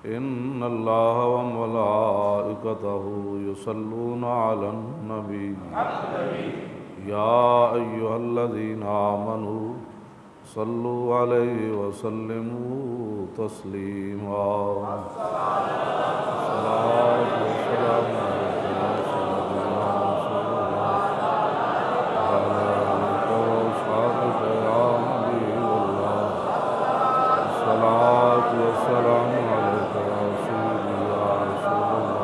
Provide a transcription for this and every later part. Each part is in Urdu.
إن الله وملائكته يصلون على النبي يا أيها الذين آمنوا صلوا عليه وسلموا تسليما الصلاة والسلام عليك يا سيدنا رسول الله وعلى آلك وأصحابك يا حبيب الله الصلاة والسلام عليك يا سيدي يا رسول الله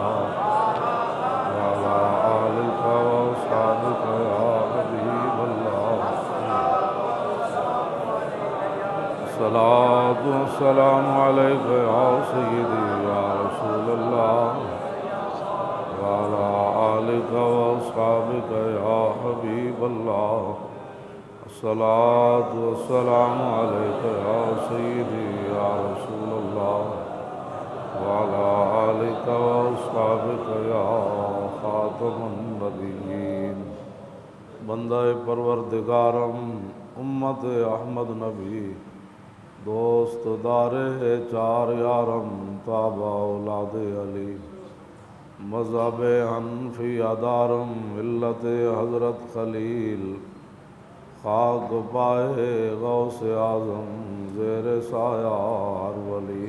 وعلى آلك وأصحابك يا حبيب الله الصلاة والسلام عليك يا سيدي يا رسول الله وعلى آلك وأصحابك يا حبيب الله الصلاة والسلام عليك يا سيدي يا رسول الله وعلى آلك وأصحابك يا خاتم النبيين بندہ پروردگارم امت احمد نبی دوست دار چار یارم تابع اولاد علی مذہب حنفی ادارم ملت حضرت خلیل خاک پائے غوث اعظم زیر سایہ ہر ولی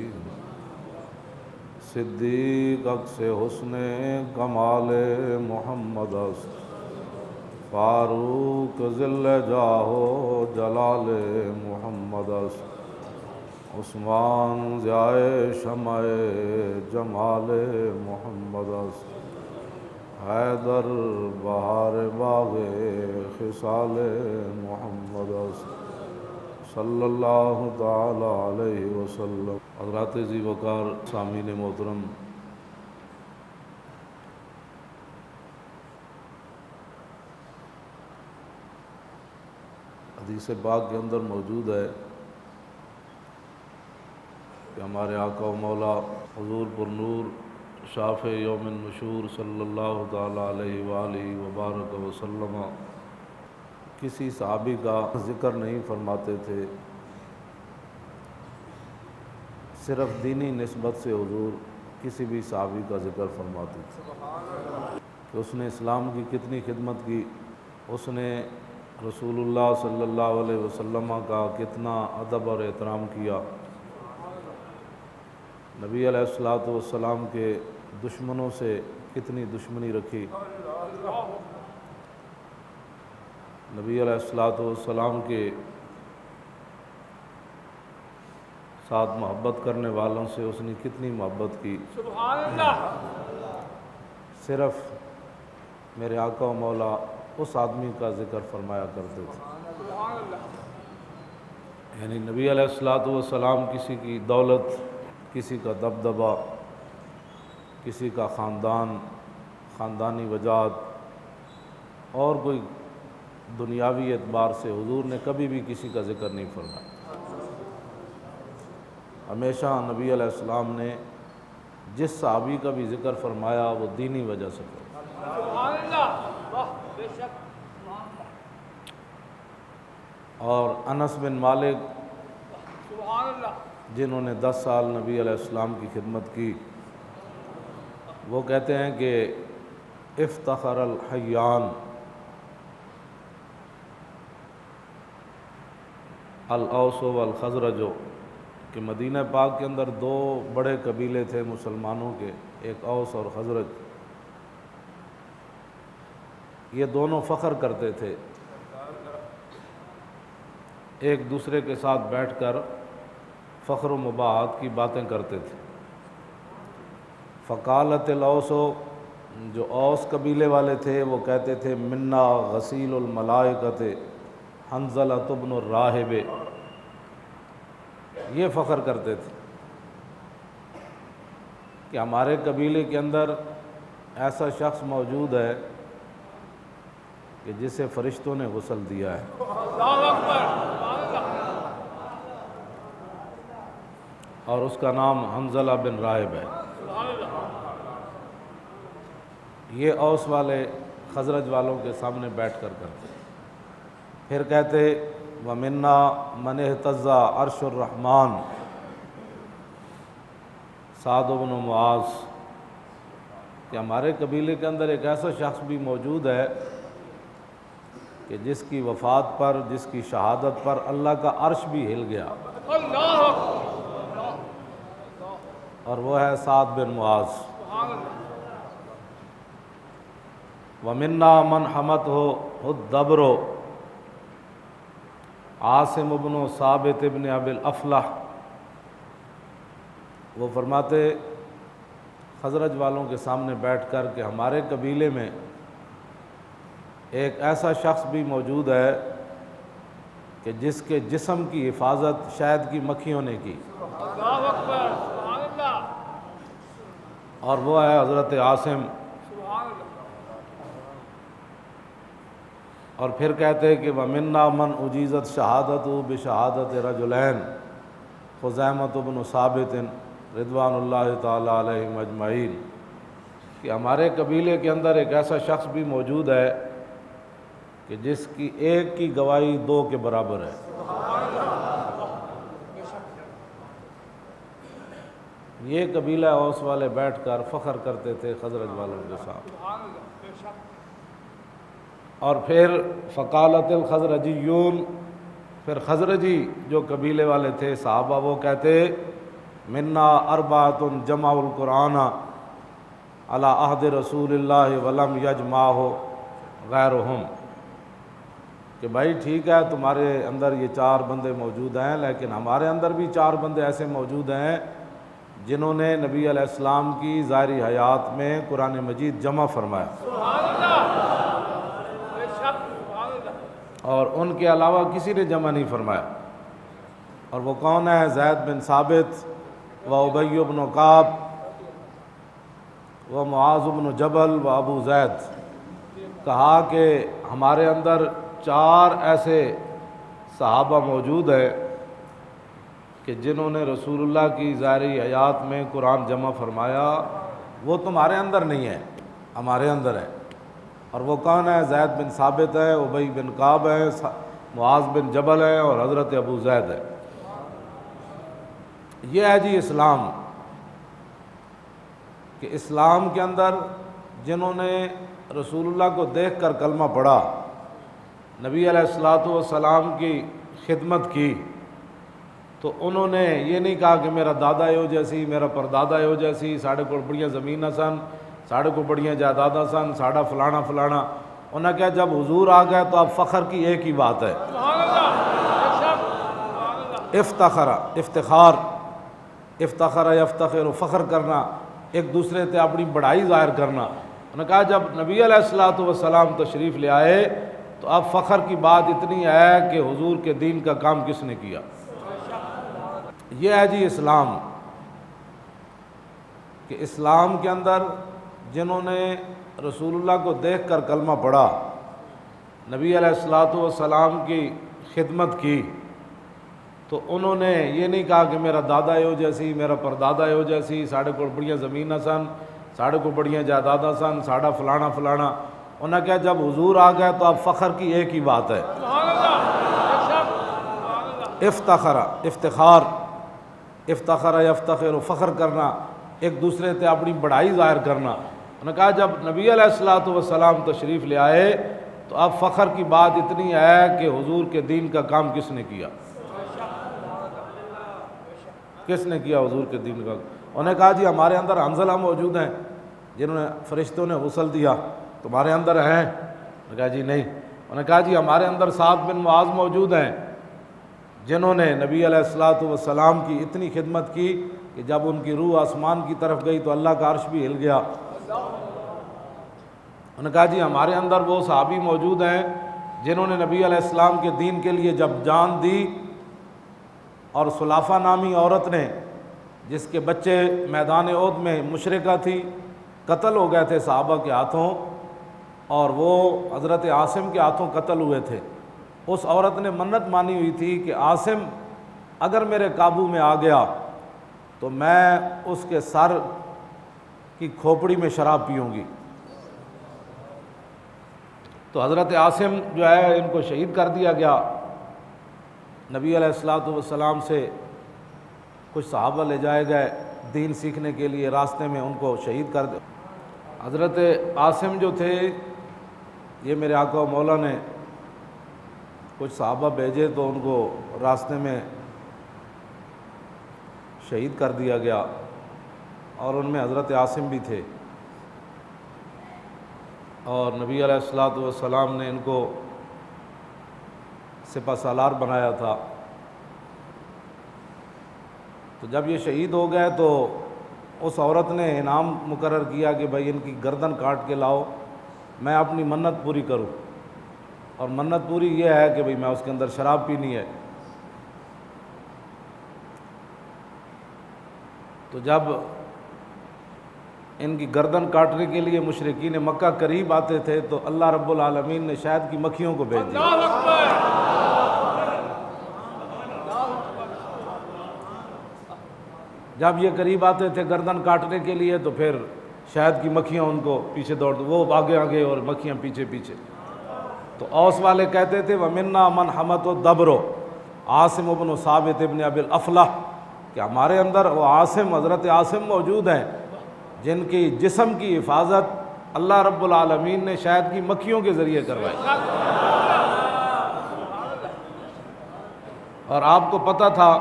صدیق عکس حسن کمال محمد است فاروق ذل جاہ و جلال محمد است عثمان ضیاء شمع جمال محمد است حیدر بہار باغ خصال محمد است صلی اللہ تعالی علیہ وسلم۔ حضرات ذی وقار سامعین محترم، حدیث پاک کے اندر موجود ہے کہ ہمارے آقا و مولا حضور پر نور شافع یوم النشور صلی اللہ تعالی علیہ وآلہ وبارک وسلم کسی صحابی کا ذکر نہیں فرماتے تھے، صرف دینی نسبت سے حضور کسی بھی صحابی کا ذکر فرماتے تھے کہ اس نے اسلام کی کتنی خدمت کی، اس نے رسول اللہ صلی اللہ علیہ وسلم کا کتنا ادب اور احترام کیا، نبی علیہ السلام کے دشمنوں سے کتنی دشمنی رکھی، نبی علیہ السلام کے ساتھ محبت کرنے والوں سے اس نے کتنی محبت کی۔ سبحان اللہ۔ صرف میرے آقا و مولا اس آدمی کا ذکر فرمایا کرتے تھے، یعنی نبی علیہ السلام کسی کی دولت، کسی کا دبدبہ، کسی کا خاندان، خاندانی وجاہت اور کوئی دنیاوی اعتبار سے حضور نے کبھی بھی کسی کا ذکر نہیں فرمایا، ہمیشہ نبی علیہ السلام نے جس صحابی کا بھی ذکر فرمایا وہ دینی وجہ سے فرمایا۔ اور انس بن مالک جنہوں نے 10 سال نبی علیہ السلام کی خدمت کی، وہ کہتے ہیں کہ افتخر الحیان الاوس والخزرج، کہ مدینہ پاک کے اندر 2 بڑے قبیلے تھے مسلمانوں کے، ایک اوس اور خزرج، یہ دونوں فخر کرتے تھے، ایک دوسرے کے ساتھ بیٹھ کر فخر و مباحات کی باتیں کرتے تھے۔ فقالت الاوس، جو اوس قبیلے والے تھے وہ کہتے تھے منا غسیل الملائکۃ حنظلۃ بن الراہب، یہ فخر کرتے تھے کہ ہمارے قبیلے کے اندر ایسا شخص موجود ہے کہ جسے فرشتوں نے غسل دیا ہے۔ اور اس کا نام حنظلہ بن راہب ہے۔ یہ اوس والے خزرج والوں کے سامنے بیٹھ کر کرتے، پھر کہتے وَمِنَّا مَنِ اهْتَزَّ عَرْشُ الرَّحْمَٰنِ سعد بن معاذ کہ ہمارے قبیلے کے اندر ایک ایسا شخص بھی موجود ہے کہ جس کی وفات پر، جس کی شہادت پر اللہ کا عرش بھی ہل گیا، اور وہ ہے سعد بن معاذ۔ وَمِنَّا مَنْ حَمَتْهُ الدَّبْرُ عاصم بن ثابت بن ابی الافلح، وہ فرماتے خزرج والوں کے سامنے بیٹھ کر کہ ہمارے قبیلے میں ایک ایسا شخص بھی موجود ہے کہ جس کے جسم کی حفاظت شہد کی مکھیوں نے کی، اللہ اکبر، سبحان اللہ، اور وہ ہے حضرت عاصم۔ سبحان اللہ، اور پھر کہتے کہ وَمِنَّا مَنْ اُجِیزَتْ شَہَادَتُهُ بِشَہَادَةِ رَجُلَيْن خُزَیمَةُ بْنُ ثابت رضوان اللہ تعالیٰ علیہم اجمعین، کہ ہمارے قبیلے کے اندر ایک ایسا شخص بھی موجود ہے کہ جس کی ایک کی گواہی دو کے برابر ہے۔ یہ قبیلہ اوس والے بیٹھ کر فخر کرتے تھے خزرج والوں کے ساتھ۔ سبحان اللہ، بے شک، اور پھر فقالت الخزرجیون، پھر خزرجی جو قبیلے والے تھے صحابہ، وہ کہتے منا اربعۃ جمعوا القرآن علی عہد رسول اللہ ولم یجمعہ غیرہم، کہ بھائی ٹھیک ہے تمہارے اندر یہ چار بندے موجود ہیں، لیکن ہمارے اندر بھی چار بندے ایسے موجود ہیں جنہوں نے نبی علیہ السلام کی ظاہری حیات میں قرآن مجید جمع فرمایا، سبحان اللہ، بے شک، سبحان اللہ، اور ان کے علاوہ کسی نے جمع نہیں فرمایا۔ اور وہ کون ہے؟ زید بن ثابت و ابی بن کعب و معاذ بن جبل و ابو زید۔ کہا کہ ہمارے اندر چار ایسے صحابہ موجود ہیں کہ جنہوں نے رسول اللہ کی ظاہری حیات میں قرآن جمع فرمایا، وہ تمہارے اندر نہیں ہے، ہمارے اندر ہے۔ اور وہ کون ہے؟ زید بن ثابت ہے، ابی بن کعب ہے، معاذ بن جبل ہے، اور حضرت ابو زید ہے۔ یہ ہے جی اسلام، کہ اسلام کے اندر جنہوں نے رسول اللہ کو دیکھ کر کلمہ پڑھا، نبی علیہ الصلوۃ والسلام کی خدمت کی، تو انہوں نے یہ نہیں کہا کہ میرا دادا یو جیسی، میرا پردادا یو جیسی، ساڑھے کو بڑیاں زمیناں سن، ساڑھے کو بڑیاں جائیداداں سن، ساڑھا فلانا فلانا۔ انہوں نے کہا جب حضور آ گئے تو اب فخر کی ایک ہی بات ہے، سبحان اللہ، بے شک، سبحان اللہ، افتخر، افتخار، افتخر یفتخر، فخر کرنا، ایک دوسرے سے اپنی بڑائی ظاہر کرنا۔ انہوں نے کہا جب نبی علیہ الصلوۃ والسلام تشریف لے آئے تو اب فخر کی بات اتنی ہے کہ حضور کے دین کا کام کس نے کیا۔ یہ ہے جی اسلام، کہ اسلام کے اندر جنہوں نے رسول اللہ کو دیکھ کر کلمہ پڑھا، نبی علیہ الصلوۃ والسلام کی خدمت کی، تو انہوں نے یہ نہیں کہا کہ میرا دادا یو جیسی، میرا پردادا یو جیسی، ساڑھے کو بڑیاں زمیناں سن، ساڑھے کو بڑیاں جائیداداں سن، ساڑھا فلانا فلانا۔ انہوں نے کہا جب حضور آ گئے تو اب فخر کی ایک ہی بات ہے، سبحان اللہ، بے شک، سبحان اللہ، افتخر، افتخار، افتخر یفتخر، فخر کرنا، ایک دوسرے سے اپنی بڑائی ظاہر کرنا۔ انہوں نے کہا جب نبی علیہ الصلوۃ والسلام تشریف لے آئے تو اب فخر کی بات اتنی ہے کہ حضور کے دین کا کام کس نے کیا، کس نے کیا حضور کے دین کا۔ انہوں نے کہا جی ہمارے اندر حنظلہ موجود ہیں جنہوں نے فرشتوں نے غسل دیا، تمہارے اندر ہیں؟ انہوں نے کہا جی نہیں۔ انہوں نے کہا جی ہمارے اندر سعد بن معاذ موجود ہیں جنہوں نے نبی علیہ الصلوۃ والسلام کی اتنی خدمت کی کہ جب ان کی روح آسمان کی طرف گئی تو اللہ کا عرش بھی ہل گیا۔ انہوں نے کہا جی ہمارے اندر وہ صحابی موجود ہیں جنہوں نے نبی علیہ السلام کے دین کے لیے جب جان دی، اور سلافہ نامی عورت نے جس کے بچے میدان احد میں مشرکہ تھی، قتل ہو گئے تھے صحابہ کے ہاتھوں، اور وہ حضرت عاصم کے ہاتھوں قتل ہوئے تھے۔ اس عورت نے منت مانی ہوئی تھی کہ عاصم اگر میرے قابو میں آ گیا تو میں اس کے سر کی کھوپڑی میں شراب پیوں گی۔ تو حضرت عاصم جو ہے ان کو شہید کر دیا گیا۔ نبی علیہ الصلوۃ والسلام سے کچھ صحابہ لے جائے گئے، دین سیکھنے کے لیے راستے میں ان کو شہید کر دیا۔ حضرت عاصم جو تھے یہ میرے آقا و مولا نے کچھ صحابہ بھیجے تو ان کو راستے میں شہید کر دیا گیا، اور ان میں حضرت عاصم بھی تھے، اور نبی علیہ الصلوۃ والسلام نے ان کو سپہ سالار بنایا تھا۔ تو جب یہ شہید ہو گئے تو اس عورت نے انعام مقرر کیا کہ بھائی ان کی گردن کاٹ کے لاؤ، میں اپنی منت پوری کروں، اور منت پوری یہ ہے کہ بھئی میں اس کے اندر شراب پینی ہے۔ تو جب ان کی گردن کاٹنے کے لیے مشرکین مکہ قریب آتے تھے تو اللہ رب العالمین نے شہد کی مکھیوں کو بھیج دیا۔ اللہ اکبر۔ جب یہ قریب آتے تھے گردن کاٹنے کے لیے تو پھر شہد کی مکھیاں ان کو پیچھے دوڑ، وہ آگے آگے اور مکھیاں پیچھے پیچھے۔ تو اوس والے کہتے تھے وَمِنَّا مَنْ حَمَتُ الدَّبْرُ عاصم بن ثابت ابن ابی الافلح، کہ ہمارے اندر وہ عاصم، حضرت عاصم موجود ہیں جن کی جسم کی حفاظت اللہ رب العالمین نے شہد کی مکھیوں کے ذریعے کروائی۔ اور آپ کو پتہ تھا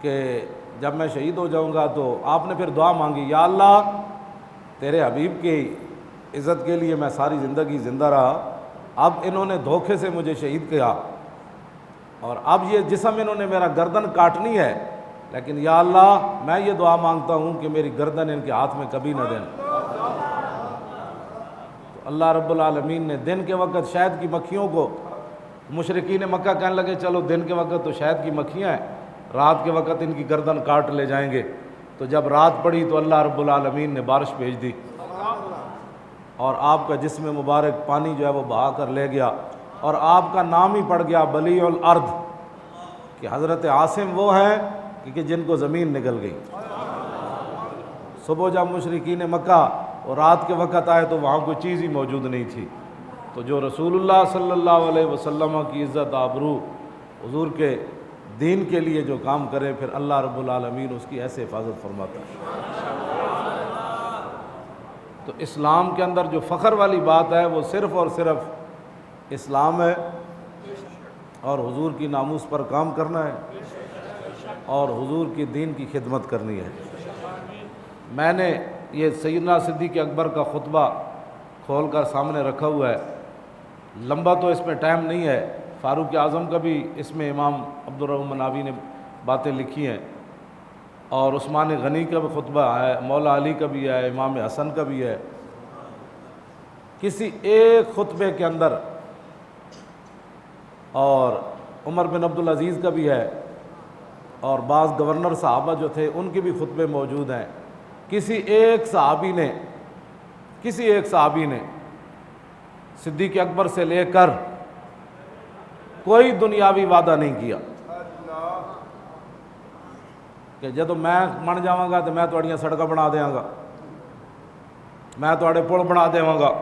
کہ جب میں شہید ہو جاؤں گا تو آپ نے پھر دعا مانگی، یا اللہ تیرے حبیب کی عزت کے لیے میں ساری زندگی زندہ رہا، اب انہوں نے دھوکے سے مجھے شہید کیا، اور اب یہ جسم انہوں نے میرا گردن کاٹنی ہے، لیکن یا اللہ میں یہ دعا مانگتا ہوں کہ میری گردن ان کے ہاتھ میں کبھی نہ دیں۔ تو اللہ رب العالمین نے دن کے وقت شہد کی مکھیوں کو، مشرکین مکہ کہنے لگے چلو دن کے وقت تو شہد کی مکھیاں ہیں، رات کے وقت ان کی گردن کاٹ لے جائیں گے۔ تو جب رات پڑی تو اللہ رب العالمین نے بارش بھیج دی، اور آپ کا جسم مبارک پانی جو ہے وہ بہا کر لے گیا، اور آپ کا نام ہی پڑ گیا بلیع الارض، کہ حضرت عاصم وہ ہیں کہ جن کو زمین نگل گئی۔ صبح جب مشرکین مکہ اور رات کے وقت آئے تو وہاں کوئی چیز ہی موجود نہیں تھی، تو جو رسول اللہ صلی اللہ علیہ وسلم کی عزت آبرو، حضور کے دین کے لیے جو کام کرے پھر اللہ رب العالمین اس کی ایسے حفاظت فرماتا ہے۔ تو اسلام کے اندر جو فخر والی بات ہے وہ صرف اور صرف اسلام ہے، اور حضور کی ناموس پر کام کرنا ہے، اور حضور کی دین کی خدمت کرنی ہے۔ میں نے یہ سیدنا صدیق اکبر کا خطبہ کھول کر سامنے رکھا ہوا ہے، لمبا تو اس میں ٹائم نہیں ہے، فاروق اعظم کا بھی اس میں امام عبد الرحمن مناوی نے باتیں لکھی ہیں، اور عثمان غنی کا بھی خطبہ ہے، مولا علی کا بھی ہے، امام حسن کا بھی ہے۔ کسی ایک خطبے کے اندر، اور عمر بن عبدالعزیز کا بھی ہے، اور بعض گورنر صحابہ جو تھے ان کے بھی خطبے موجود ہیں، کسی ایک صحابی نے صدیق اکبر سے لے کر کوئی دنیاوی وعدہ نہیں کیا کہ جدو میں من جاواں گا تو میں تہاڈیاں سڑکاں بنا دیاں گا، میں تہاڈے پل بنا دیواں گا،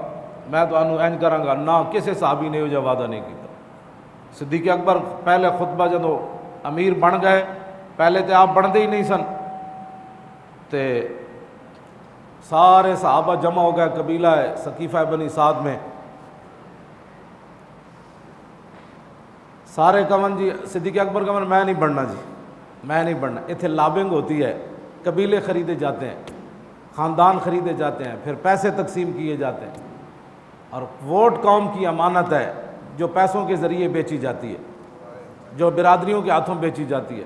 میں تہانوں انج کراں گا، نہ کسی صحابی نے یہ جا وعدہ نہیں کیا۔ صدیق اکبر پہلے خطبہ جدو امیر بن گئے، پہلے تو آپ بنتے ہی نہیں سن، تے سارے صحابہ جمع ہو گئے قبیلہ ثقیفہ بنی سعد میں، سارے کمن جی صدیق اکبر کمن میں نہیں بننا جی، میں نہیں بننا۔ اتنے لابنگ ہوتی ہے، قبیلے خریدے جاتے ہیں، خاندان خریدے جاتے ہیں، پھر پیسے تقسیم کیے جاتے ہیں، اور ووٹ قوم کی امانت ہے جو پیسوں کے ذریعے بیچی جاتی ہے، جو برادریوں کے ہاتھوں بیچی جاتی ہے،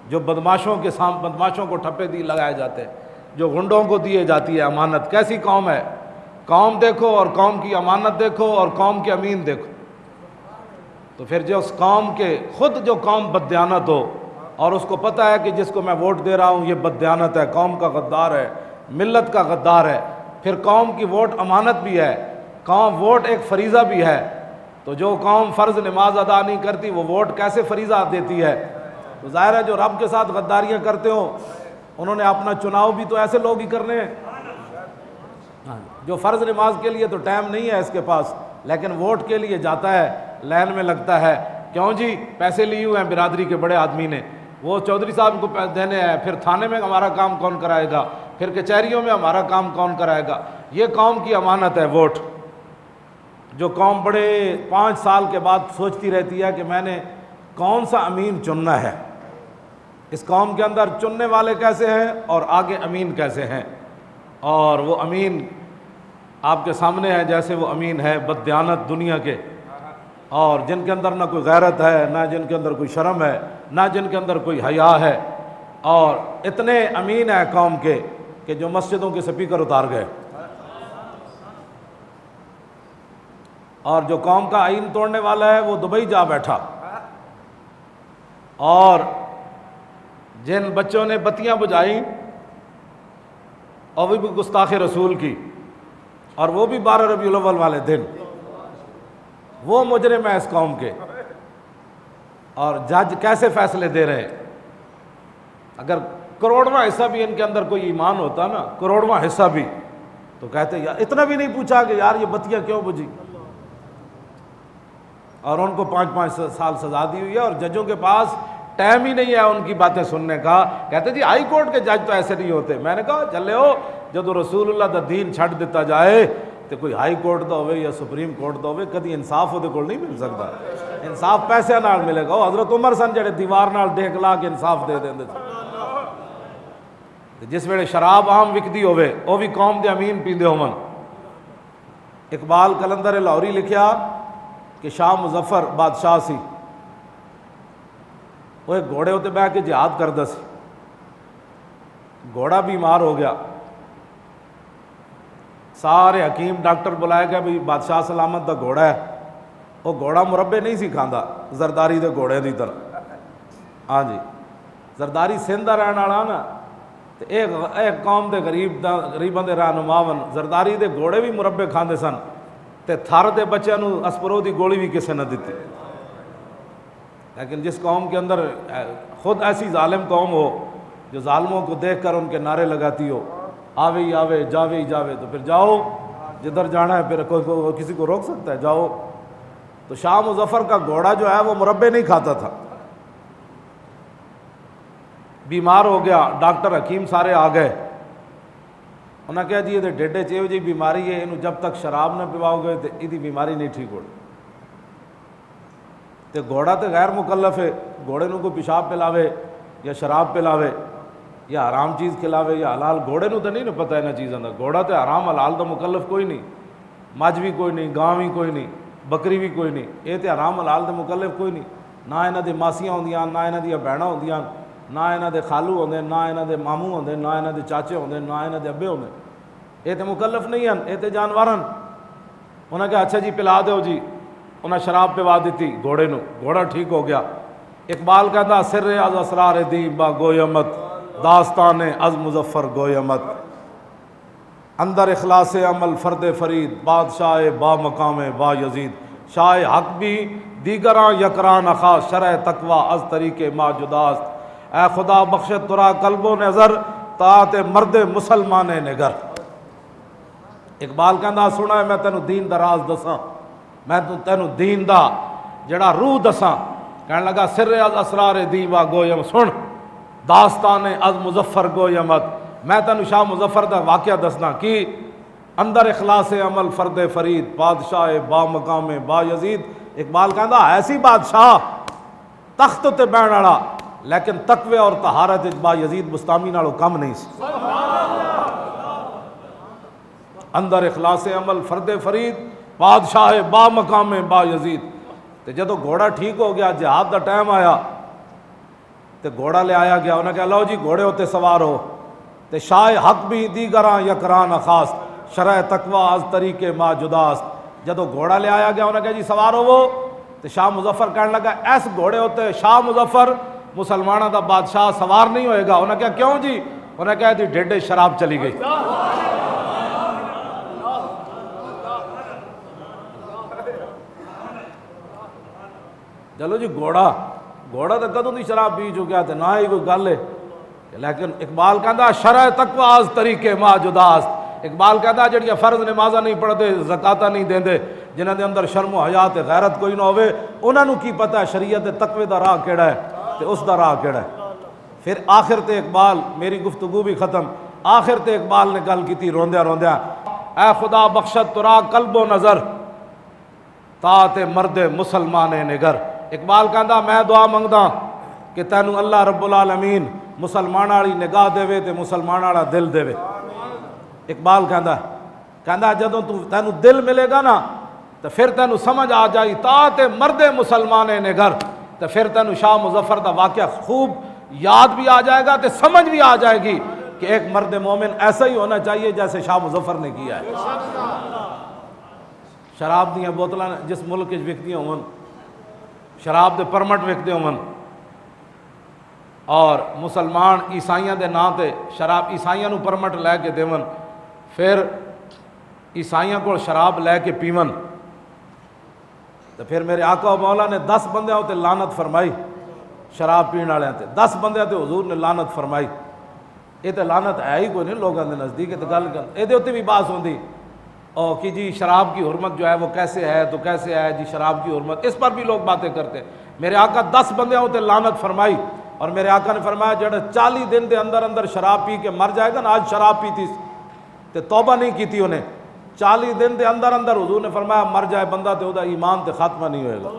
جو بدماشوں کو ٹھپے دی لگائے جاتے ہیں، جو غنڈوں کو دیے جاتی ہے امانت۔ کیسی قوم ہے؟ قوم دیکھو اور قوم کی امانت دیکھو اور قوم کے امین دیکھو، تو پھر جو اس قوم کے خود جو قوم بددیانت ہو اور اس کو پتہ ہے کہ جس کو میں ووٹ دے رہا ہوں یہ بددیانت ہے، قوم کا غدار ہے، ملت کا غدار ہے، پھر قوم کی ووٹ امانت بھی ہے، قوم ووٹ ایک فریضہ بھی ہے، تو جو قوم فرض نماز ادا نہیں کرتی وہ ووٹ کیسے فریضہ دیتی ہے؟ تو ظاہر ہے جو رب کے ساتھ غداریاں کرتے ہوں انہوں نے اپنا چناؤ بھی تو ایسے لوگ ہی کرنے ہیں۔ جو فرض نماز کے لیے تو ٹائم نہیں ہے اس کے پاس، لیکن ووٹ کے لیے جاتا ہے، لائن میں لگتا ہے، کیوں جی؟ پیسے لیے ہوئے ہیں برادری کے بڑے آدمی نے، وہ چودھری صاحب کو دینے ہیں، پھر تھانے میں ہمارا کام کون کرائے گا، پھر کچہریوں میں ہمارا کام کون کرائے گا۔ یہ قوم کی امانت ہے ووٹ، جو قوم بڑے 5 سال کے بعد سوچتی رہتی ہے کہ میں نے کون سا امین چننا ہے۔ اس قوم کے اندر چننے والے کیسے ہیں اور آگے امین کیسے ہیں، اور وہ امین آپ کے سامنے ہے جیسے وہ امین ہے بددیانت دنیا کے، اور جن کے اندر نہ کوئی غیرت ہے، نہ جن کے اندر کوئی شرم ہے، نہ جن کے اندر کوئی حیا ہے، اور اتنے امین ہیں قوم کے کہ جو مسجدوں کے سپیکر اتار گئے۔ اور جو قوم کا آئین توڑنے والا ہے وہ دبئی جا بیٹھا، اور جن بچوں نے بتیاں بجھائیں اور وہ بھی گستاخ رسول کی، اور وہ بھی 12 ربیع الاول والے دن، وہ مجرم ہیں اس قوم کے۔ اور جج کیسے فیصلے دے رہے ہیں؟ اگر کروڑواں حصہ بھی ان کے اندر کوئی ایمان ہوتا نا، کروڑواں حصہ بھی، تو کہتے یار اتنا بھی نہیں پوچھا کہ یار یہ بتیاں کیوں بجھی، اور ان کو 5-5 سال سزا دی ہوئی ہے، اور ججوں کے پاس ٹائم ہی نہیں ہے ان کی باتیں سننے کا۔ کہتے جی ہائی کورٹ کے جج تو ایسے نہیں ہوتے۔ میں نے کہا چلے ہو جدو رسول اللہ دا دین چھڈ دیتا جائے تو کوئی ہائی کورٹ دا ہوئے یا سپریم کورٹ دا ہوئے، کدی انصاف وہ کول نہیں مل سکتا۔ انصاف پیسے نال ملے گا۔ وہ حضرت عمر سن جڑے دیوار نال ڈیک لا کے انصاف دے دیندے تھے۔ جس ویلے شراب عام وکدی ہوئے وہ بھی قوم دے امین پیندے ہون۔ اقبال کلندر لاہوری لکھیا کہ شاہ مظفر بادشاہ سی، وہ ایک گھوڑے ہوتے بہ کے جہاد کردا سی، گھوڑا بیمار ہو گیا، سارے حکیم ڈاکٹر بلائے گئے بھی بادشاہ سلامت دا گھوڑا ہے۔ وہ گھوڑا مربے نہیں سی کھاندا زرداری دے گھوڑے دی طرح، ہاں جی زرداری سندھ دا رہن والا نا، تے ایک قوم دے غریباں دے رہنما ون، زرداری دے گھوڑے بھی مربے کھاندے سن، تے تھر دے بچیاں نو اسپرو دی گولی بھی کسے نہ دتی۔ لیکن جس قوم کے اندر خود ایسی ظالم قوم ہو جو ظالموں کو دیکھ کر ان کے نعرے لگاتی ہو، آوے ہی آوے جاوے ہی جاوے، تو پھر جاؤ جدھر جانا ہے، پھر کوئی کسی کو روک سکتا ہے؟ جاؤ۔ تو شاہ مظفر کا گھوڑا جو ہے وہ مربے نہیں کھاتا تھا، بیمار ہو گیا، ڈاکٹر حکیم سارے آ گئے، انہاں کہا جی یہ ڈیڈے چیو جی بیماری ہے، انہوں جب تک شراب نہ پواؤ گے تو یہ بیماری نہیں ٹھیک ہو۔ تے گھوڑا تے غیر مکلف ہے، گھوڑے نو کوئی پیشاب پلاوے یا شراب پلاوے یا حرام چیز کھلاوے یا حلال، گھوڑے نو تو نہیں نا پتہ انہاں چیزاں دا۔ گھوڑا تے حرام حلال دا مکلف کوئی نہیں، مجھ بھی کوئی نہیں، گاں بھی کوئی نہیں، بکری بھی کوئی نہیں، یہ تے حرام حلال دے مکلف کوئی نہیں۔ نہ انہاں دے ماسیاں ہوندیاں، نہ انہاں دیاں بہناں ہوندیاں، نہ انہاں دے خالو ہوندے، نہ انہاں دے ماموں ہوندے، نہ انہاں دے چاچے ہوندے، نہ انہاں دے ابے ہوندے، یہ تے مکلف نہیں ہیں، یہ تے جانور ہیں۔ انہاں کہا اچھا جی پلا دیو جی، انہاں شراب پوا دیتی گھوڑے نو، گھوڑا ٹھیک ہو گیا۔ اقبال کہتا سر از اسرار دی با گویمت، داستان از مظفر گویمت، اندر اخلاص عمل فرد فرید، بادشاہ با مقام با یزید، شاہ حق بھی دیگراں یکران خاص، شرع تقوی از طریق ما جداست، اے خدا بخشت ترا قلب و نظر، طاعت مرد مسلمان نگر۔ اقبال کہندا سنا ہے میں تینوں دین دا راز دساں، میں تینوں دین دا جڑا روح دساں۔ کہنے لگا سر از اسرار دیوا گویم، سن داستان از مظفر گویمت، میں تینوں شاہ مظفر دا واقعہ دسنا کی اندر اخلاص عمل فرد فرید، بادشاہ با مقام با یزید۔ اقبال کہندا ایسی بادشاہ تخت تے بہن والا، لیکن تقوی اور طہارت با یزید بستامی نالوں کم نہیں سی۔ اندر اخلاص عمل فرد فرید، بادشاہ با مقام با یزید۔ تے جدو گھوڑا ٹھیک ہو گیا، جہاد دا ٹائم آیا تے گھوڑا لے آیا گیا، انہوں نے کہا لو جی گھوڑے ہوتے سوار ہو، تے شاہ حق بھی دیگراں یکران خاص، شرع تقوی از طریق ما جداست۔ جدو گھوڑا لے آیا گیا انہوں نے کہا جی سوار ہو وہ، تے شاہ مظفر کہنے لگا ایس گھوڑے ہوتے شاہ مظفر مسلمانوں دا بادشاہ سوار نہیں ہوئے گا۔ انہوں نے کہا کیوں جی؟ انہوں نے کہا جی ڈیڈے شراب چلی گئی۔ چلو جی گھوڑا تو کدوں دی شراب پی چکیا تھا، نہ ہی کوئی گل ہے، لیکن اقبال کہندا شرع تقوی از طریق ما جداست۔ اقبال کہندا جڑیاں فرض نمازاں نہیں پڑھتے، زکاتاں نہیں دیندے، جنہاں دے اندر شرم و حیا تے غیرت کوئی نہ ہوئے، انہاں نوں کی پتہ ہے شریعت تقوی دا راہ کیڑا ہے تے اس دا راہ کیڑا ہے۔ پھر آخر تے اقبال، میری گفتگو بھی ختم، آخر تے اقبال نے گل کی تھی روندیا روندیا، اے خدا بخشت ترا قلب و نظر تاتے مرد مسلمان نگر۔ اقبال کہندا میں دعا منگدا کہ تینوں اللہ رب العالمین مسلمان والی نگاہ دے تے مسلمان والا دل دے۔ اقبال کہندا جدوں تینوں دل ملے گا نا تو پھر تینوں سمجھ آ جائی تاتے مرد مسلمان نگر، تو پھر تینوں شاہ مظفر دا واقعہ خوب یاد بھی آ جائے گا تو سمجھ بھی آ جائے گی کہ ایک مرد مومن ایسا ہی ہونا چاہیے جیسے شاہ مظفر نے کیا ہے۔ شراب دیاں بوتلاں جس ملک وچ وکدیاں ہون، شراب دے پرمٹ وکدے ہون، اور مسلمان عیسائیاں دے نام تے شراب عیسائیاں نو پرمٹ لے کے دیون، پھر عیسائیاں کو شراب لے کے پیون، تو پھر میرے آقا و مولا نے 10 بندیاں تے لعنت فرمائی، شراب پین والے تے 10 بندیاں تے حضور نے لعنت فرمائی۔ یہ تو لعنت ہے ہی کوئی نہیں لوگوں کے نزدیک، تو گل یہ اتنے بھی بات ہوندی او کہ جی شراب کی حرمت جو ہے وہ کیسے ہے تو کیسے ہے جی شراب کی حرمت، اس پر بھی لوگ باتیں کرتے ہیں۔ میرے آقا 10 بندیاں تے لعنت فرمائی، اور میرے آقا نے فرمایا جڑا 40 دن دے اندر اندر شراب پی کے مر جائے گا نا، آج شراب پیتی تے توبہ نہیں کیتی انہیں، 40 دن دے اندر اندر حضور نے فرمایا مر جائے بندہ تے دا ایمان تے خاتمہ نہیں ہوئے گا۔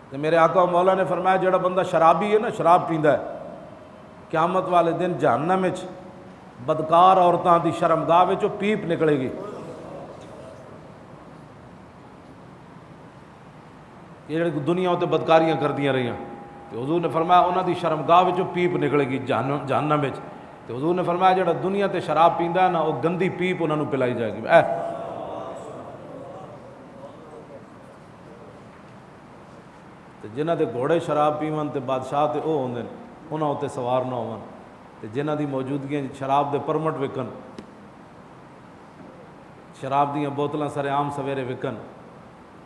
تے میرے آقا و مولا نے فرمایا جڑا بندہ شرابی ہے نا، شراب پیندا ہے، قیامت والے دن جہنم وچ بدکار عورتاں دی شرمگاہ وچوں پیپ نکلے گی۔ یہ جڑی دنیا تے بدکاریاں کردیاں رہیاں، تے حضور نے فرمایا انہاں دی شرمگاہ وچوں پیپ نکلے گی جہنم وچ، تے حضور نے فرمایا جڑا دنیا تے شراب پیندا ہے نا، وہ گندی پیپ انہاں نوں پلائی جائے گی۔ تے جنہاں دے گھوڑے شراب پیون تے بادشاہ تے او ہوندے انہاں اُتے سوار نہ ہون، تے جنہاں دی موجودگی شراب دے پرمٹ وکن، شراب دیاں بوتلاں سر عام سویرے وکن،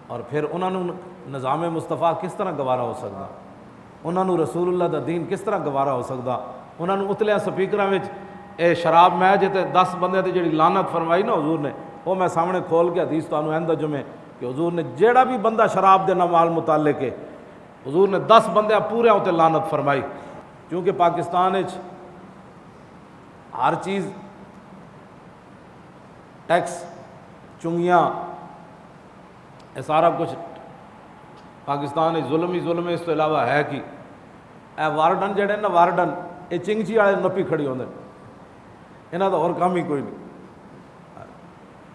اور پھر انہاں نوں نظام مصطفیٰ کس طرح گوارا ہو سکدا، انہاں نوں رسول اللہ دا دین کس طرح گوارا ہو سکدا، انہاں نوں اتلیاں سپیکراں وچ اے شراب میں جتے 10 بندے تے جڑی لعنت فرمائی نا حضور نے، وہ میں سامنے کھول کے حدیث تانوں ایندا جمعے کہ حضور نے جیڑا بھی بندہ شراب دے نال متعلق ہے، حضور نے 10 بندے پورے تے لعنت فرمائی۔ کیونکہ پاکستان وچ ہر چیز ٹیکس چنگیاں یہ سارا کچھ پاکستان وچ ظلم ہی ظلم ہے، اس تو علاوہ ہے کی اے وارڈن جڑے نا وارڈن یہ چنگچی والے نپی کھڑی ہوندے، انہاں دا اور کام ہی کوئی نہیں۔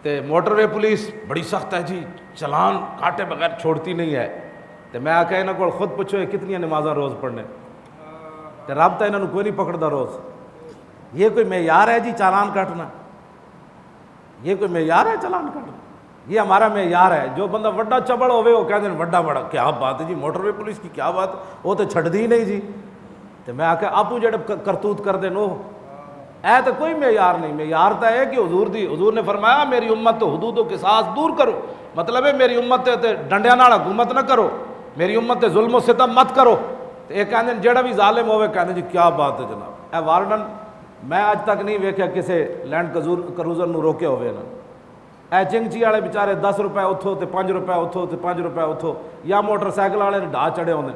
تے موٹر وے پولیس بڑی سخت ہے جی، چلان کاٹے بغیر چھوڑتی نہیں ہے، تے میں آکھیا انہاں کول خود پوچھو یہ کتنی نمازاں روز پڑھنے، تے رب تے انہاں نوں کوئی نہیں پکڑدا روز۔ یہ کوئی معیار ہے جی چالان کاٹنا؟ یہ کوئی معیار ہے چالان کاٹنا؟ یہ ہمارا معیار ہے۔ جو بندہ وڈا چبڑ ہوئے وہ کہتے ہیں وڈا بڑا، کیا بات ہے جی موٹر وے پولیس کی کیا بات، وہ تو چھڑ دی نہیں جی۔ تو میں آکھا آپو جڑے کرتوت کر دیں نو اے تو کوئی معیار نہیں، معیار تو ہے کہ حضور نے فرمایا میری امت تو حدود و قصاص دور کرو، مطلب ہے میری امت تے ڈنڈیاں نال حکومت نہ کرو، میری امت تے ظلم و ستم مت کرو۔ تو یہ کہتے ہیں جڑا بھی ظالم ہوئے کہتے ہیں جی کیا بات ہے جناب۔ اے وارڈن میں اج تک نہیں ویکھیا کسے لینڈ کروزر نو روکے ہوئے نا، اے چنگچی والے بیچارے 10 روپے اتھو تے 5 روپے اتھو تے 5 روپے اتھو، یا موٹر سائیکل والے ڈھا چڑھے ہوندے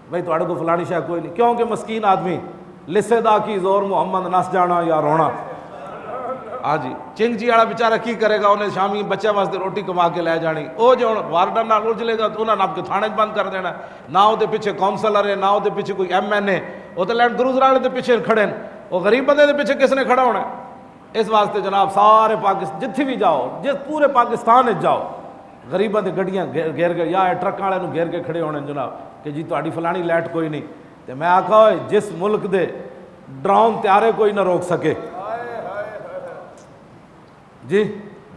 بھائی تواڈے کو فلانی شے کوئی نہیں، کیونکہ مسکین آدمی لسے دا کی زور محمد نس جانا یا رونا۔ ہاں جی چنگچی والا بیچارہ کی کرے گا، انہیں شامی بچے واسطے روٹی کما کے لے جانی، وہ جو وارڈن نال اجلے گا تو انہاں نے آپ کے تھانے بند کر دینا، نہ وہ پیچھے کونسلر ہے نہ وہ پیچھے کوئی ایم این اے، وہ تو لینڈ کروزر والے پیچھے کھڑے ہیں، وہ غریب بندے دے پیچھے کس نے کھڑا ہونا ہے؟ اس واسطے جناب سارے پاکستان جتھے بھی جاؤ، جس پورے پاکستان جاؤ، غریباں دے گڈیاں گھیر کے یا ٹرک والے گھیر کے کھڑے ہونے جناب کہ جی تہاڈی فلانی لائٹ کوئی نہیں۔ تو میں آکھا ہوئے جس ملک دے ڈرون تیارے کوئی نہ روک سکے، جی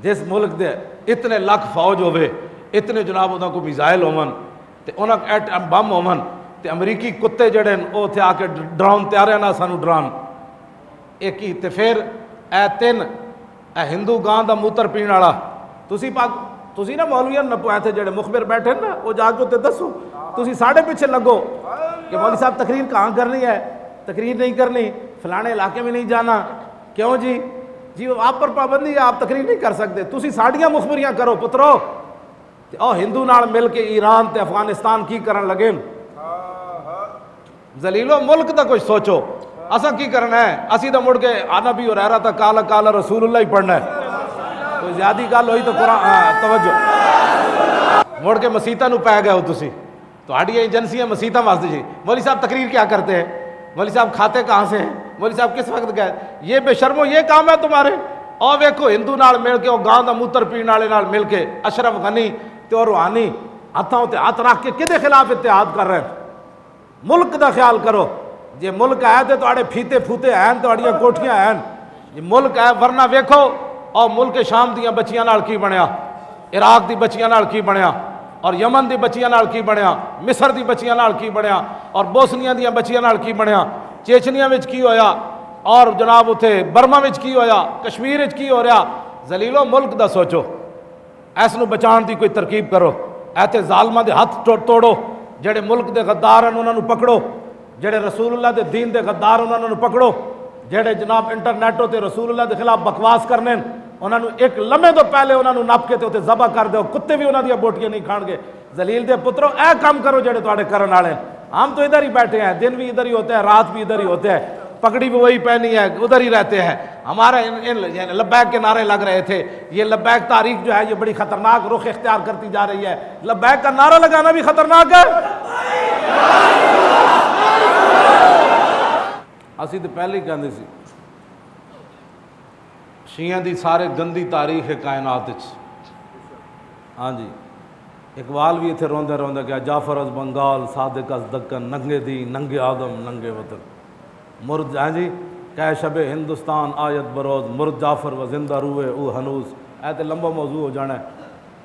جس ملک دے اتنے لاکھ فوج ہوئے، اتنے جناب انہاں کو میزائل ہون تے انہاں کو ایٹم بم ہون تے امریکی کتے جڑے او تھے آ کے ڈرون تیارے نہ سانو ڈران ایک ہی۔ تے پھر اے 3 اے ہندو گاں دا موتر پین والا، تسی نا مولویاں نپو تھے جڑے مخبر بیٹھے نا، وہ جا کے تے دسو تسی ساڑھے پیچھے لگو کہ مولوی صاحب تقریر کہاں کرنی ہے، تقریر نہیں کرنی، فلانے علاقے میں نہیں جانا، کیوں جی آپ پر پابندی ہے، آپ تقریر نہیں کر سکتے، تسی ساڑیاں مخبریاں کرو پترو۔ او ہندو نال مل کے ایران تے افغانستان کی کرن لگے، زلیلو ملک دا کچھ سوچو. اسا کی کرنا ہے؟ اسی تو مڑ کے نبی ہریرہ تا کالا کالا رسول اللہ ہی پڑھنا ہے. کوئی زیادی گل ہوئی تو قرآن توجہ مڑ کے مسیتاں نو پی گئے ہو تسی. تہاڈیاں ایجنسیاں مسیتاں واسطے جی. مولوی صاحب تقریر کیا کرتے ہیں؟ مولوی صاحب کھاتے کہاں سے ہیں؟ مولوی صاحب کس وقت گئے؟ یہ بے شرمو یہ کام ہے تمہارے؟ اور ویکھو ہندو نال مل کے، گاں دا موتر پین والے نال مل کے اشرف غنی تے اور روحانی ہاتھوں تے ہاتھ رکھ کے کدے خلاف اتحاد کر رہے ہیں؟ ملک دا خیال کرو. جے ملک ہے تے تہاڈے پھیتے پھوتے ہیں، تہاڈیاں کوٹھیاں ہیں. یہ ملک ہے، ورنہ ویکھو اور ملک شام دیاں بچیاں نال کی بنیا، عراق دی بچیاں نال کی بنیا، اور یمن دی بچیاں نال کی بنیا، مصر دی بچیاں نال کی بنیا، اور بوسنیاں دیاں بچیاں نال کی بنیا، چیچنیا وچ کی ہویا، اور جناب اتھے برما وچ کی ہویا، کشمیر وچ کی ہو رہا. زلیلو ملک دا سوچو، ایس نو بچان دی کوئی ترکیب کرو. ایتھے ظالماں دے ہاتھ توڑو، جڑے ملک دے غدار ہیں انہاں نو پکڑو، جڑے رسول اللہ دے دین دے غدار انہاں نو پکڑو، جڑے جناب انٹرنیٹوں تے رسول اللہ دے خلاف بکواس کرنے انہاں نو ایک لمحے تو پہلے انہاں نو نپ کے تے تے ذبح کر دیو. کتے بھی انہاں دی بوٹیاں نہیں کھان گے. ذلیل دے پترو اے کام کرو جڑے تواڈے کرن والے. ہم تو ادھر ہی بیٹھے ہیں، دن بھی ادھر ہی ہوتا ہے، رات بھی ادھر ہی ہوتے ہیں، پگڑی بھی وہی پہنی ہے، ادھر ہی رہتے ہیں. ہمارے لبیک کے نعرے لگ رہے تھے. یہ لبیک تاریخ جو ہے یہ بڑی خطرناک رخ اختیار کرتی جا رہی ہے. لبیک کا نعرہ لگانا بھی خطرناک ہے. اسی تو پہلے ہی کہندے سی شیعہ دی سارے گندی تاریخ ہے کائنات وچ. ہاں جی، اقبال بھی اتنے روندے روندے گیا، جعفر از بنگال صادق از دکن، ننگے دی ننگے آدم ننگے وطن مرد. ہاں جی، کہ شب ہندوستان آیت بروز مرد جعفر و زندہ روئے او ہنوز. اے تے لمبا موضوع ہو جانا ہے.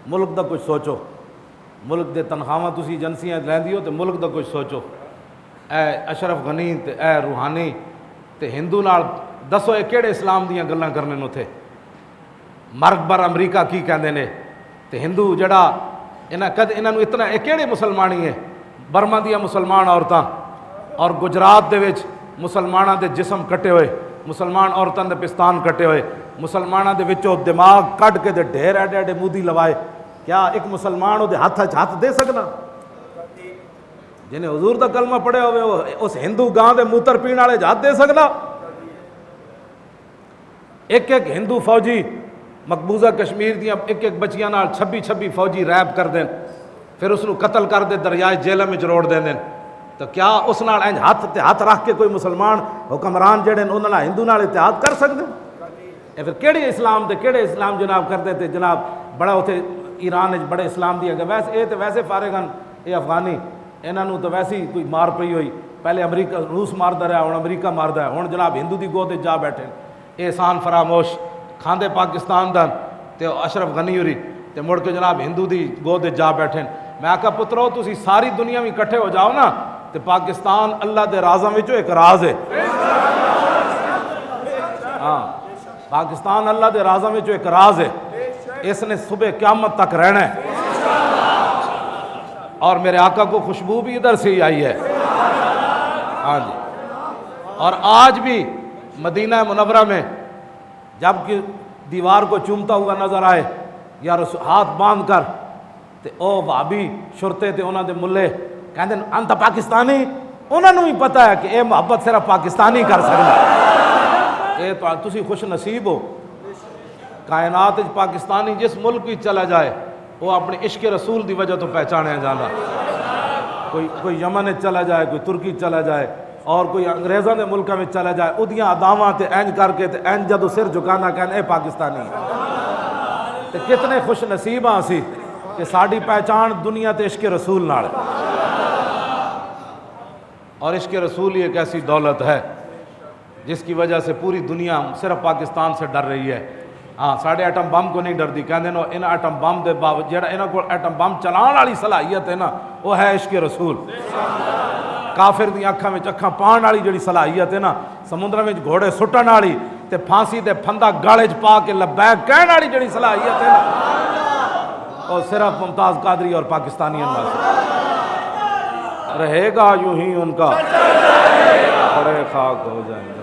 ملک دا کچھ سوچو. ملک دے تنخواہ تسی ایجنسیاں لیندی ہو تے ملک دا کچھ سوچو. اے اشرف غنی تے اے روحانی تے ہندو نال دسو اے کیڑے اسلام دیاں گلاں کرنے نو تھے؟ مرگ بر امریکہ کی کہندے نے تے ہندو جڑا انہاں نو اتنا اے کیڑے مسلمانی ہے؟ برما دیاں مسلمان عورتاں اور گجرات دے وچ مسلماناں دے جسم کٹے ہوئے، مسلمان عورتاں دے پستان کٹے ہوئے، مسلماناں دے وچوں دماغ کٹ کے دے ڈھیر ایڈے ایڈے مودی لوائے. کیا ایک مسلمان دے ہاتھ دے سکنا؟ جنہیں حضور دا کلمہ پڑھے ہوئے اس ہندو گاں دے موتر پین والے ہاتھ دے سکنا؟ ایک ایک ہندو فوجی مقبوضہ کشمیر دیاں ایک ایک بچیاں نال 26 فوجی ریپ کر دیں، پھر اس نو قتل کر دے دریائے جیلہ میں روڑ دیں. تو کیا اس نال انج ہاتھ رکھ کے کوئی مسلمان حکمران جڑے انہاں نال ہندو نال اتحاد کر سکتے؟ اے پھر کیڑے اسلام تے کیڑے اسلام جناب کرتے تھے جناب بڑا اتنے ایران بڑے اسلام دی. ویسے اے تے ویسے فارغ ہیں اے افغانی، انہاں نو تو ویسے ہی کوئی مار پئی ہوئی. پہلے امریکہ روس ماردا رہا، ہن امریکہ ماردا ہے، ہن جناب ہندو دی گود جا بیٹھے. احسان فراموش کھاندے پاکستان دا تے اشرف غنی ہوری تے مڑ کے جناب ہندو دی گود جا بیٹھے. میں آکھا پترو تسی ساری دنیا میں اکٹھے ہو جاؤ نا تے پاکستان اللہ دے رازاں وچوں ایک راز ہے. ہاں، پاکستان اللہ دے رازاں وچوں ایک راز ہے. اس نے صبح قیامت تک رہنا ہے. اور میرے آقا کو خوشبو بھی ادھر سے ہی آئی ہے. ہاں جی، اور آج بھی مدینہ منورہ میں جب کہ دیوار کو چومتا ہوا نظر آئے یا ہاتھ باندھ کر تے او بھابی شرتے تے انہاں دے ملے کہندے انت پاکستانی. انہاں نوں ہی پتہ ہے کہ اے محبت صرف پاکستانی کر سکدا. اے تو تسی خوش نصیب ہو. کائنات پاکستانی جس ملک بھی چلا جائے وہ اپنے عشق رسول دی وجہ تو پہچانے جانا. کوئی یمن چلا جائے، کوئی ترکی چلا جائے، اور کوئی انگریزاں دے ملکاں میں چلا جائے، اودیاں اداواں تے اینج کر کے تے اینج جدو سر جھکانا کہنا اے پاکستانی. تے کتنے خوش نصیب ہاں اسی کہ ساڈی پہچان دنیا تے عشق رسول نال. اور عشق رسول ہی ایک ایسی دولت ہے جس کی وجہ سے پوری دنیا صرف پاکستان سے ڈر رہی ہے. ہاں، ساڑھے ایٹم بم کو نہیں ڈردی. کہندے نو ان ایٹم بم دے باوجود جڑا انہاں کو ایٹم بم چلان والی صلاحیت ہے نا وہ ہے عشق رسول. کافر دی اکھاں وچ اکھاں پان والی جڑی صلاحیت ہے نا، سمندر وچ گھوڑے سٹن والی تے پھانسی تے پھندا گالے چ پا کے لبیک کہن والی جڑی صلاحیت ہے نا وہ صرف ممتاز قادری اور پاکستانیوں میں رہے گا. یوں ہی ان کا بڑے خاک ہو جائیں گے.